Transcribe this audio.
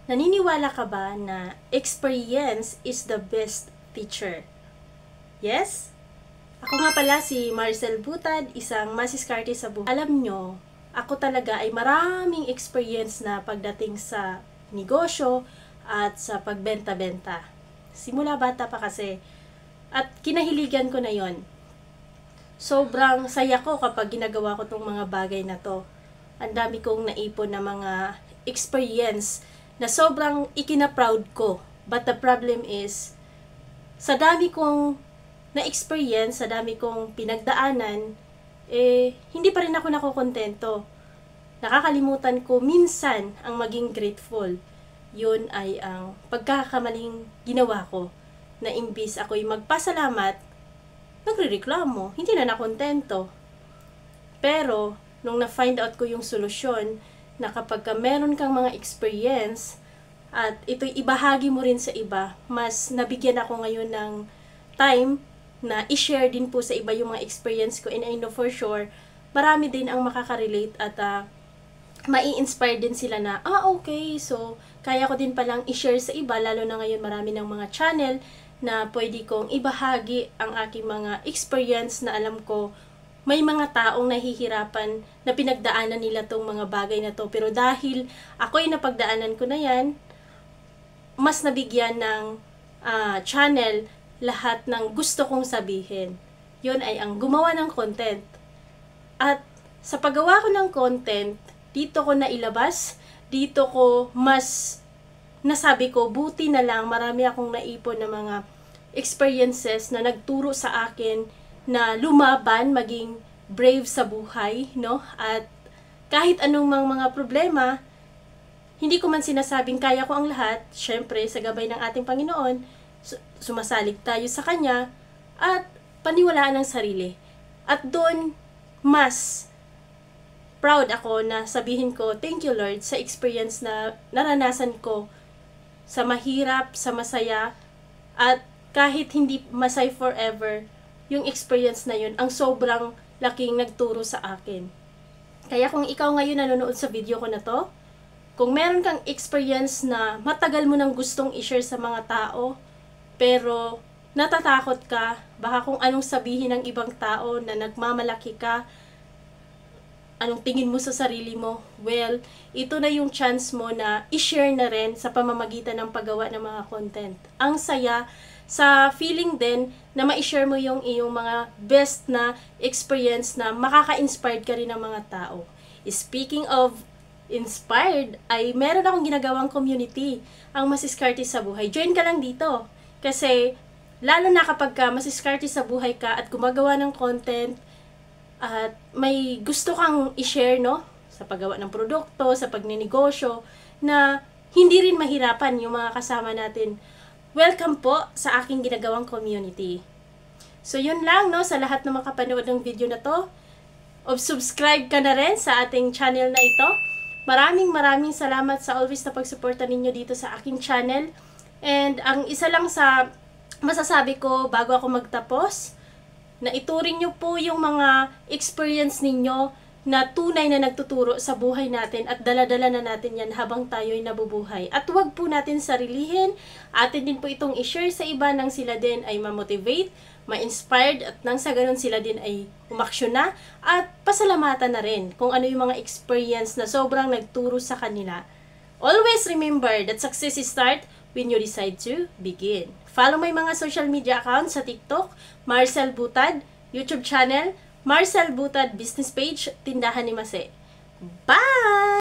Naniniwala ka ba na experience is the best teacher? Yes? Ako nga pala si Maricel Butad, isang masiskarte sa buhay. Alam nyo, ako talaga ay maraming experience na pagdating sa negosyo at sa pagbenta-benta. Simula bata pa kasi. At kinahiligan ko na yon. Sobrang saya ko kapag ginagawa ko tong mga bagay na to. Ang dami kong naipon na mga experience na sobrang ikina-proud ko. But the problem is, sa dami kong na-experience, sa dami kong pinagdaanan, hindi pa rin ako nakokontento. Nakakalimutan ko minsan ang maging grateful. Yun ay ang pagkakamaling ginawa ko, na imbis ako'y magpasalamat, nagrereklamo, hindi na nakontento. Pero, nung na-find out ko yung solusyon, na kapag meron kang mga experience at ito'y ibahagi mo rin sa iba, mas nabigyan ako ngayon ng time na i-share din po sa iba yung mga experience ko, and I know for sure marami din ang makaka-relate at mai-inspire din sila na, okay, so kaya ko din palang i-share sa iba, lalo na ngayon marami ng mga channel na pwede kong ibahagi ang aking mga experience na alam ko may mga taong nahihirapan na pinagdaanan nila tong mga bagay na to. Pero dahil ako'y napagdaanan ko na yan, mas nabigyan ng channel lahat ng gusto kong sabihin. Yun ay ang gumawa ng content. At sa paggawa ko ng content, dito ko nailabas, dito ko mas nasabi ko, buti na lang marami akong naipon na mga experiences na nagturo sa akin na lumaban, maging brave sa buhay, no? At kahit anong mga problema, hindi ko man sinasabing kaya ko ang lahat. Syempre, sa gabay ng ating Panginoon, sumasalig tayo sa Kanya at paniwalaan ang sarili. At doon, mas proud ako na sabihin ko, thank you Lord sa experience na naranasan ko, sa mahirap, sa masaya, at kahit hindi masay forever, yung experience na yun, ang sobrang laking nagturo sa akin. Kaya kung ikaw ngayon nanonood sa video ko na to, kung meron kang experience na matagal mo nang gustong i-share sa mga tao, pero natatakot ka, baka kung anong sabihin ng ibang tao na nagmamalaki ka, anong tingin mo sa sarili mo, well, ito na yung chance mo na i-share na rin sa pamamagitan ng paggawa ng mga content. Ang saya sa feeling din na ma-share mo yung iyong mga best na experience na makaka-inspired ka rin ng mga tao. Speaking of inspired, ay meron akong ginagawang community, ang Masiskarte sa Buhay. Join ka lang dito. Kasi, lalo na kapag masiskarte sa buhay ka at gumagawa ng content, at may gusto kang i-share, no? Sa paggawa ng produkto, sa pagninegosyo, na hindi rin mahirapan yung mga kasama natin. Welcome po sa aking ginagawang community. So yun lang, no, sa lahat na makapanood ng video na to. Subscribe ka na rin sa ating channel na ito. Maraming salamat sa always na pagsuporta ninyo dito sa aking channel. And ang isa lang sa masasabi ko bago ako magtapos, na ituring nyo po yung mga experience ninyo na tunay na nagtuturo sa buhay natin at dala-dala na natin yan habang tayo'y nabubuhay. At huwag po natin sarilihin, atin din po itong i-share sa iba nang sila din ay ma-motivate, ma-inspired, at nang sa ganun sila din ay umaksyon na at pasalamatan na rin kung ano yung mga experience na sobrang nagturo sa kanila. Always remember that success is start when you decide to begin. Follow my mga social media accounts sa TikTok, Maricel Butad, YouTube channel, Maricel Butad Business Page, Tindahan ni Mase. Bye!